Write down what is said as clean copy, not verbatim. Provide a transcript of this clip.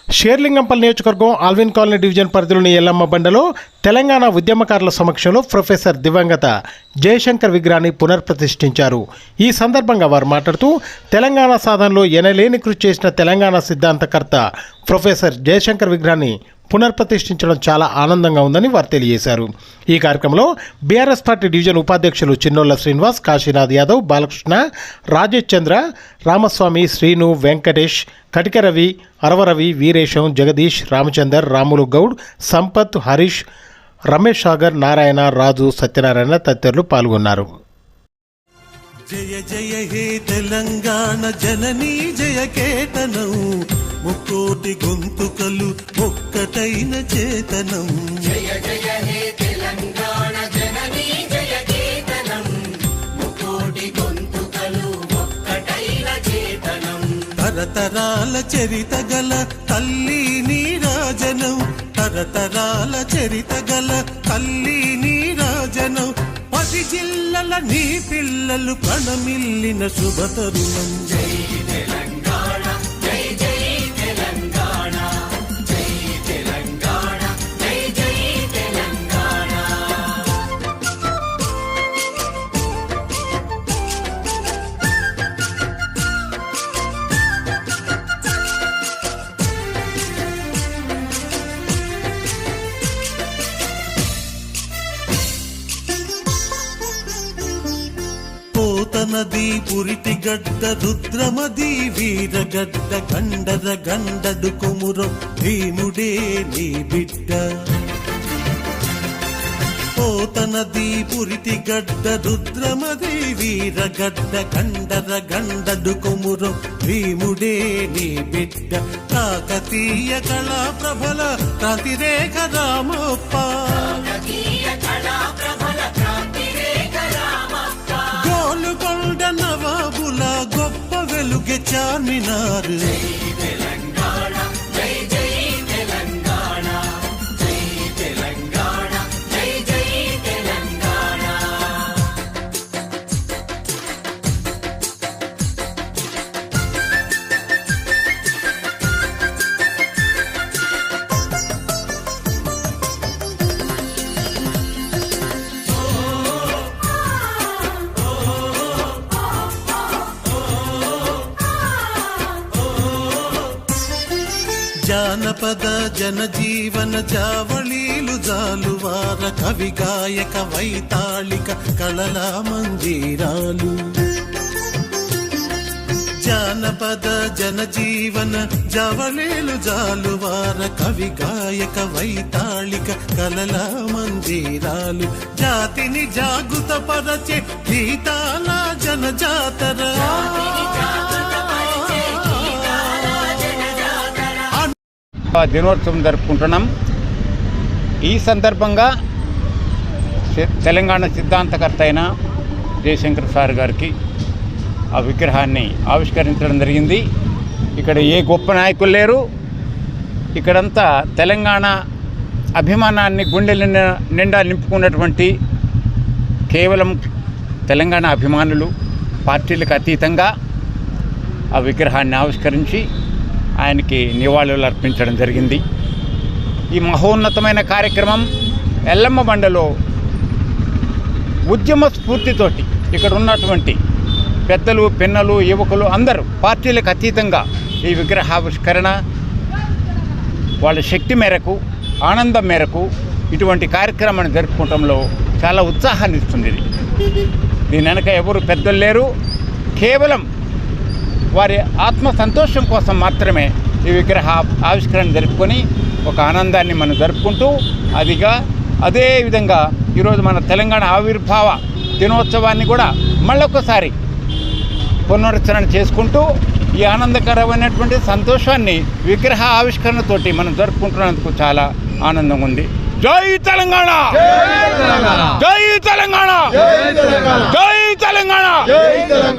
షేర్లింగంపల్లి నియోజకవర్గం Alvin colony division పరిధిలోని ఎల్లమ్మ బండలో తెలంగాణ ఉద్యమకారుల సమక్షంలో ప్రొఫెసర్ దివంగత జయశంకర్ విగ్రహాన్ని పునర్ప్రతిష్ఠించారు. ఈ సందర్భంగా వారు మాట్లాడుతూ తెలంగాణ సాధనలో ఎనలేని కృషి చేసిన తెలంగాణ సిద్ధాంతకర్త ప్రొఫెసర్ జయశంకర్ విగ్రహాన్ని పునర్ప్రతిష్ఠించడం చాలా ఆనందంగా ఉందని వారు తెలియజేశారు. ఈ కార్యక్రమంలో బీఆర్ఎస్ పార్టీ డివిజన్ ఉపాధ్యక్షులు చిన్నోళ్ల శ్రీనివాస్, కాశీనాథ్ యాదవ్, బాలకృష్ణ, రాజేష్ చంద్ర, రామస్వామి, శ్రీను, వెంకటేష్, కటిక రవి, అరవరవి, వీరేశం, జగదీష్, రామచందర్, రాములు గౌడ్, సంపత్, హరీష్, రమేష్ సాగర్, నారాయణ, రాజు, సత్యనారాయణ తదితరులు పాల్గొన్నారు. జయ జయ హే తెలంగాణ జననీ జయ కేతనం, ముక్కోటి గొంతుకలు ఒక్కటైన చేతనం. జయ జయ హే తెలంగాణ జననీ జయ కేతనం, ముక్కోటి గొంతుకలు ఒక్కటైన చేతనం. తరతరాల చరిత గల తల్లి నీరాజనం, తరతరాల చరిత గల తల్లి నీరాజనం. 10 జిల్లల నీ పిల్లలు ప్రణమిల్లిన శుభతరుణం. జై తెలంగాణ జై జై తెలంగాణ, జై తెలంగాణ జై జై తెలంగాణ. పోతనది పురిటి గడ్డ రుద్రమది వీరగడ్డ గండర గండడు కొమురం భీముడే నీ బిడ్డ. పోతనది పురిటి గడ్డ రుద్రమది వీరగడ్డ గండర గండడు కొమురం భీముడే నీ బిడ్డ. కాకతీయ కళా ప్రభల క్రాంతిరేఖ రామప్ప, గోలుకొండ నవాబుల గొప్ప వెలుగె చార్మినార్. జై తెలంగాణ జై జై తెలంగాణ, జై తెలంగాణ జై జై తెలంగాణ. జానపద జనజీవన జావళీలు జాలువార కవి గాయక వైతాళిక కళల మంజీరాలు. జానపద జనజీవన జావళీలు జాలువార కవి గాయక వైతాళిక కళల మంజీరాలు. జాతిని జాగృత పరచే గీతాల జనజాతర, దినోత్సవం జరుపుకుంటున్నాం. ఈ సందర్భంగా తెలంగాణ సిద్ధాంతకర్త అయిన జయశంకర్ సార్ గారికి ఆ విగ్రహాన్ని ఆవిష్కరించడం జరిగింది. ఇక్కడ ఏ గొప్ప నాయకులు లేరు, ఇక్కడంతా తెలంగాణ అభిమానాన్ని గుండెల నిండా నింపుకున్నటువంటి కేవలం తెలంగాణ అభిమానులు, పార్టీలకు అతీతంగా ఆ విగ్రహాన్ని ఆవిష్కరించి ఆయనకి నివాళులు అర్పించడం జరిగింది. ఈ మహోన్నతమైన కార్యక్రమం ఎల్లమ్మ బండలో ఉద్యమ స్ఫూర్తితోటి ఇక్కడ ఉన్నటువంటి పెద్దలు, పిన్నలు, యువకులు అందరూ పార్టీలకు అతీతంగా ఈ విగ్రహావిష్కరణ వాళ్ళ శక్తి మేరకు, ఆనందం మేరకు ఇటువంటి కార్యక్రమాన్ని జరుపుకోవడంలో చాలా ఉత్సాహాన్ని ఇస్తుంది. దీని వెనక ఎవరు పెద్దలు లేరు, కేవలం వారి ఆత్మ సంతోషం కోసం మాత్రమే ఈ విగ్రహ ఆవిష్కరణ జరుపుకొని ఒక ఆనందాన్ని మనం జరుపుకుంటూ అదే విధంగా ఈరోజు మన తెలంగాణ ఆవిర్భావ దినోత్సవాన్ని కూడా మళ్ళొకసారి పునరుద్ధరణ చేసుకుంటూ ఈ ఆనందకరమైనటువంటి సంతోషాన్ని విగ్రహ ఆవిష్కరణతోటి మనం జరుపుకుంటున్నందుకు చాలా ఆనందంగా ఉంది. జై తెలంగాణ, జై తెలంగాణ, జై తెలంగాణ, జై తెలంగాణ.